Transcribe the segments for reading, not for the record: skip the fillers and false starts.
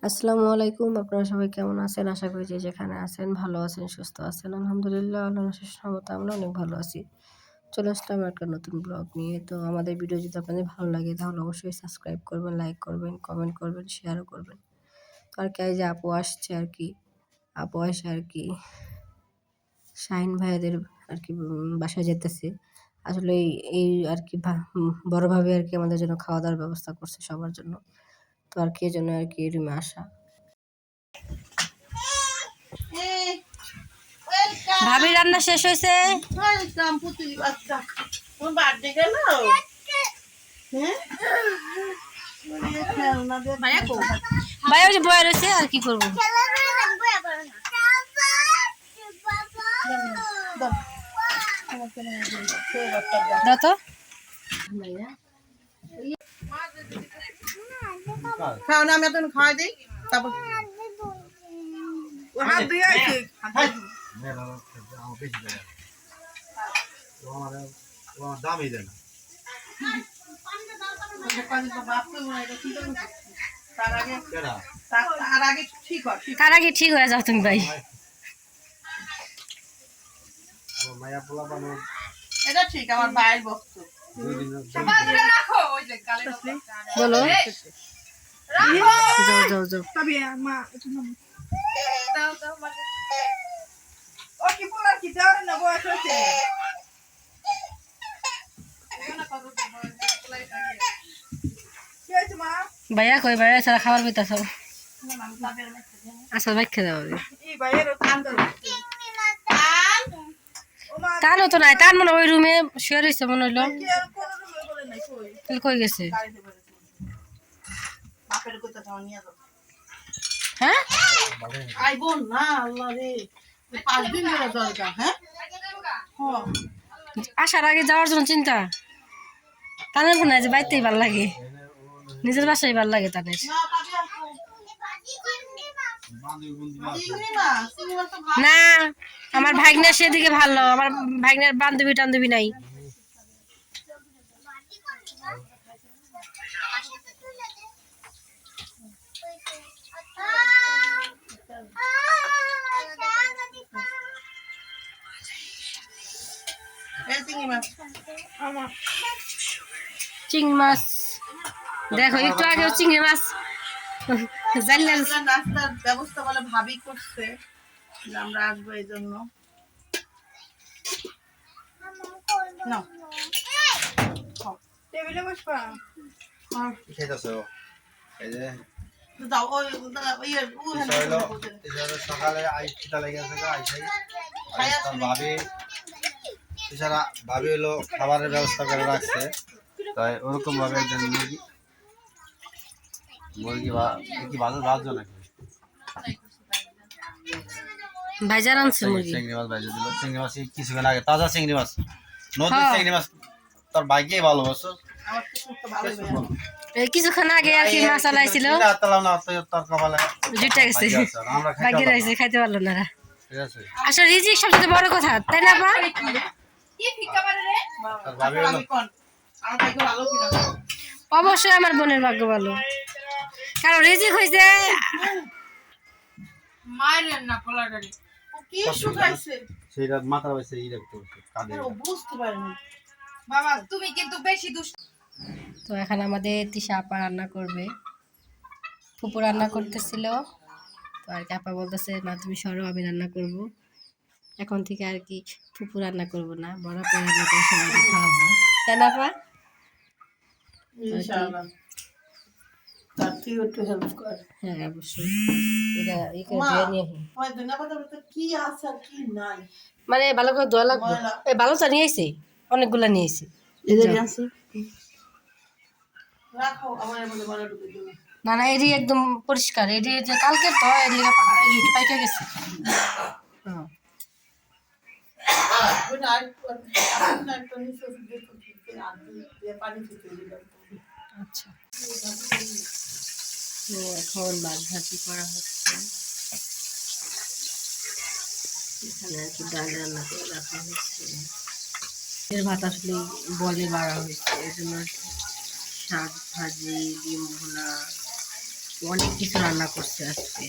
আসসালামু আলাইকুম। আপনারা সবাই কেমন আছেন? আশা করি যে যেখানে আছেন ভালো আছেন, সুস্থ আছেন। আলহামদুলিল্লাহ আল্লাহর অশেষ রহমতে আমরা অনেক ভালো আছি। চলে আসলাম একটা নতুন ব্লগ নিয়ে। তো আমাদের ভিডিও যদি আপনাদের ভালো লাগে তাহলে অবশ্যই সাবস্ক্রাইব করবেন, লাইক করবেন, কমেন্ট করবেন, শেয়ারও করবেন। তো আর কি এই যে আপু আসছে আর কি। আপু এসে আর কি শাহিন ভাইয়াদের আর কি বাসায় যেতেছে। আসলে এই আর কি বড় ভাবি আর কি আমাদের জন্য খাওয়া-দাওয়ার ব্যবস্থা করছে সবার জন্য। তো আর কি এজন্য আর কি রুমে আসা। ভাবি রান্না শেষ হয়েছে। ভাইয়া ওই যে বয়া রয়েছে আর কি করবো। দাও তো খাও না, আমি এখন খাওয়াই দিই তারপর হাত ধুয়ে আসি। দামই দেয় না। তার আগে ঠিক হয়ে যাও তুমি ভাই। এটা ঠিক আমার ভাইয়ের বস্তু। বলো যাও যাও ভাইয়া কই ভাইয়া সারা খাবার পেতাছ আচ্ছা ভাই খেয়ে যাবো তারও তো নাই তার মনে ওই রুমে শুয়ে রয়েছে মনে হইলো তাহলে কই গেছে হ্যাঁ আসার আগে যাওয়ার জন্য চিন্তা তাদের মনে হয় যে বাইতেই ভাল লাগে নিজের বাসায় ভাল লাগে তাদের না আমার ভাগ্নের সেদিকে ভালো আমার ভাগ্নের বান্ধবী টান্ধবী নাই চিংড়ি মাছ দেখো একটু আগে চিংড়ি মাছ নাস্তার ব্যবস্থা বলে ভাবি করছে আমরা আসবো এই জন্য টেবিলে বসবা সকালে ভাবি হলো খাবারের ব্যবস্থা করে রাখছে তাই ওরকম ভাবে একজন মুরগি কি ভাজছো নাকি ভাইজান আনছে মুরগি চিংড়ি মাছ ভাজি দিল চিংড়ি মাছ কিছুক্ষণ আগে তাজা চিংড়ি মাছ নদীর চিংড়ি মাছ তোর ভাগ্যেই ভালো বসো কিছুক্ষণ আগে আর কি মাছ আলাইছিল ভাগ্যে রয়েছে খাইতে পারলো না আসলে রিজিক সবচেয়ে বড় কথা তাই না বা অবশ্যই আমার বোনের ভাগ্য ভালো কারণ রিজিক হয়েছে তো এখন আমাদের তিশা আপা রান্না করবে ফুপু রান্না করতেছিল তো আর কি আপা বলতেছে না তুমি সরো আমি রান্না করব এখন থেকে আর কি ফুপু রান্না করব না বড় আপা রান্না করে সবাইকে খাওয়াবো তাই না আপা হ্যাঁ অবশ্যই মানে ভালো করে ধোয়া লাগবে ভালো চা নিয়ে আইসি অনেকগুলা নিয়ে আইসি না না এটি একদম পরিষ্কার এটি যে কালকে তো এর লিগে পাইকা গেছে আচ্ছা এখন মাছ ভাজি করা হচ্ছে এখানে আর কি ডাল রান্না করে রাখা হচ্ছে এর ভাত আসলে বলে বাড়া হয়েছে এই জন্য শাক ভাজি ডিম ভুনা অনেক কিছু রান্না করছে আজকে,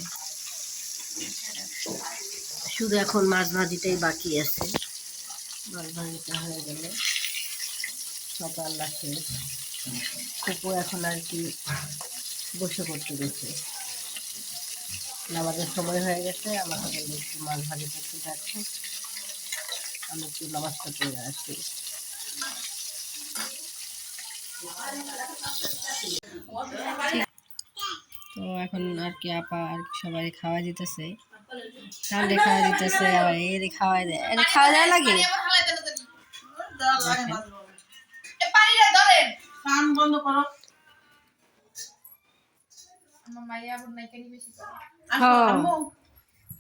শুধু এখন মাছ ভাজিটাই বাকি আছে। মাছ ভাজিটা হয়ে গেলে সব রান্না শেষ। কুকু এখন আর কি বসে করতে গেছে, নামাজের সময় হয়ে গেছে, আমাকে বলবে একটু মাছ ভাজি করতে যাচ্ছে, আমি একটু নামাজটা পড়ে আসি। তো এখন আর কি আপা আর কি সবাই খাওয়া দিতেছে, কান্ডে খাওয়া দিতেছে, আবার এর খাওয়াই দেয়, এর খাওয়া দেওয়া লাগে। কান বন্ধ করো।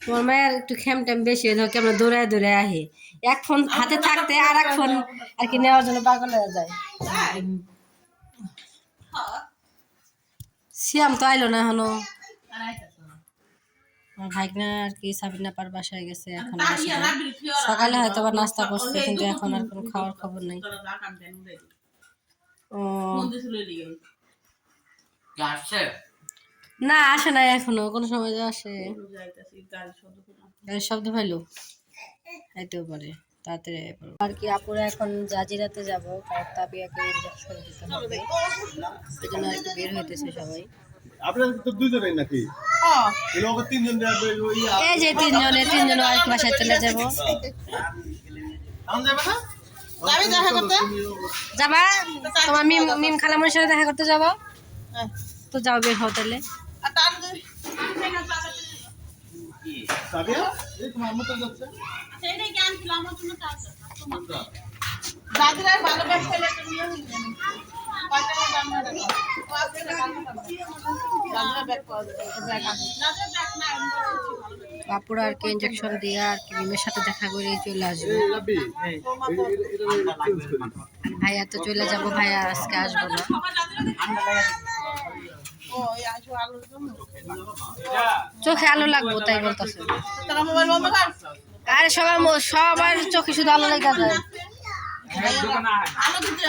তোমার মায়ের একটু খেম টেম বেশি হয়ে কেমন দৌড়ায় দৌড়ায় আহে, এক ফোন হাতে থাকতে আর এক ফোন আর কি নেওয়ার জন্য পাগল হয়ে যায়। সিয়াম তো আইলো না এখনো, আমার ভাইগনা আর কি সাবিনা পার বাসায় গেছে, এখন আসে না। সকালে হয়তো আবার নাস্তা করছে, কিন্তু এখন আর কোনো খাওয়ার খবর নাই। ও না, আসে নাই এখনো, কোনো সময় যে আসে। গাড়ির শব্দ পাইলো, আইতেও পারে তাড়াতাড়ি আর কি। আপুরা এখন জাজিরাতে যাবো, কারণ তাবিয়াকে ইনজেকশন দিতে হবে, এই জন্য আর কি বের হইতেছে সবাই। আপনারা তো দুইজনেই নাকি? হ্যাঁ এই লোক তিনজন যাবে ওই এই যে তিনজন আর কি বাসায় চলে যাবো। এখন যাবে না? যাবি দেখা করতে? যাবা তোমার মিম খালামুর সাথে দেখা করতে যাবো, তো যাও বের হও তাহলে। আর তার সাবিয়া এই তোমার আম্মু তো যাচ্ছে সেইটাই জ্ঞান ছিল আমার জন্য কাজ দাদিরা ভালো ব্যবসা হলে একটা নিয়ে হইল কয় টাকা দাম না দেখো ও আপনি দাদিরা ব্যাগ পাওয়া যাবে ব্যাগ আছে দাদিরা ব্যাগ না আপুরা আর কি ইনজেকশন দিয়ে আর কি মিমের সাথে দেখা করে চলে আসবে। এই রাবি এটা চেঞ্জ করি ভাইয়া তো চলে যাবো, ভাইয়া আজকে আসবো না। ও এই আজু আলুর জন্য চোখে আলো লাগবো তাই বলতেছে। তারা মোবাইল বন্ধ কর আরে সবার চোখে শুধু আলো লেগে যায়, আলো দিতে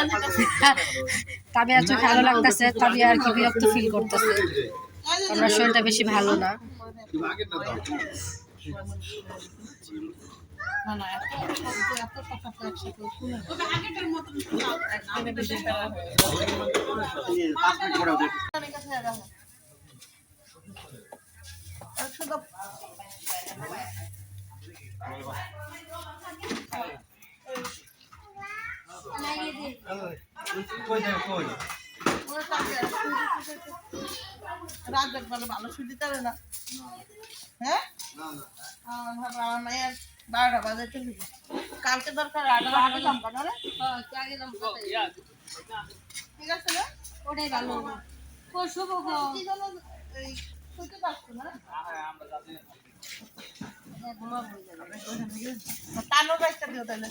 তাবিয়ার চোখে আলো লাগতেছে, তাবিয়া আর কি বিরক্ত ফিল করতেছে, আমার শরীরটা বেশি ভালো না। তুমি আগেরটা দাও না না এত কথা তো একসাথে শুনে তবে আগেরটার মতন আমি বেশি করা হয় 5 মিনিট পরে ওদের অনেক কাছে রাখো আর শুধু কই যাবে কই? রাত বেলা ভালো ছুটি দিতে না হ্যাঁ আমার মায়ের 12টা বাজে চলে কালকে দরকার আগে দাম কাটালে ঠিক আছে না ওটাই ভালো শুভ কি জন্য এই ছুটি পাচ্ছ না তানোর একটা দিও তাহলে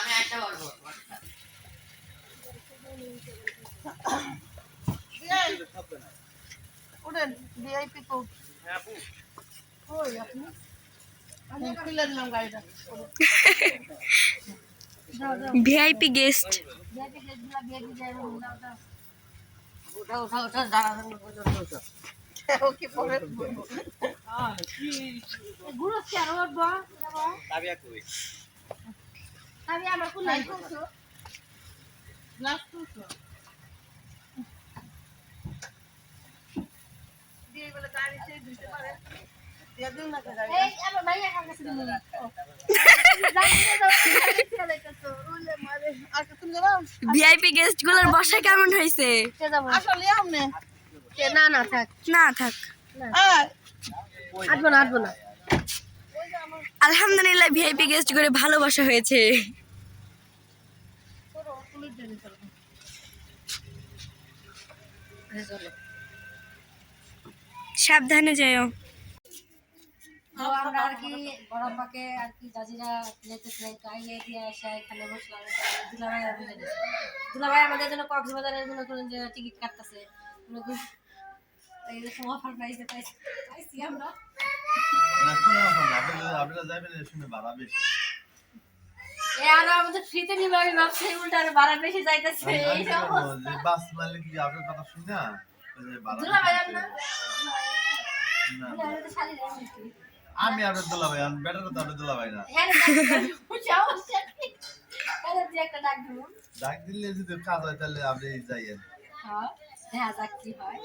আমি একটা বলবো উঠেন ভিআইপি তো ওই আপনি আমি খুলে দিলাম গাড়িটা ভিআইপি গেস্ট কি পরে তাবিয়া কই? আমার কোন লাইট করছো গ্লাস করছো দিয়ে বলে গাড়ি সেই দিতে পারে দিয়ে দিন না গাড়ি এই আমার ভাইয়া কাছে দিন আর তুমি যাও ভিআইপি গেস্ট গুলোর বসা কেমন হয়েছে? আসলে আমনে না না থাক, না থাক, আসবো না। আলহামদুলিল্লাহ ভিআইপি গেস্ট করে ভালোবাসা হয়েছে। সাবধানে যাও। তো আমরা আর কি গরম পাকে আর কি জাজিরা যেতেছিলাম, তো আইয়ে দিয়ে আসা এখানে বসলাম। দুলাভাই আর বুঝে দিচ্ছে, দুলাভাই আমাদের জন্য কক্সবাজারের জন্য যে টিকিট কাটতেছে, এইরকম অফার প্রাইসে পাইছি আমরা। না শুনে আপনারা যাবেন শুনে ভাড়া বেশি আর আমাদের ফ্রিতে নিবে, আমি ভাবছি উল্টা আরো ভাড়া বেশি যাইতেছে। বাস মালিক কি আপনার কথা শুনে আমি আপনার দোলা ভাই বেটার তো আপনার দোলা ভাই না ডাক দিলে যদি কাজ হয় তাহলে আপনি যাইয়েন দেখা যাক কি হয়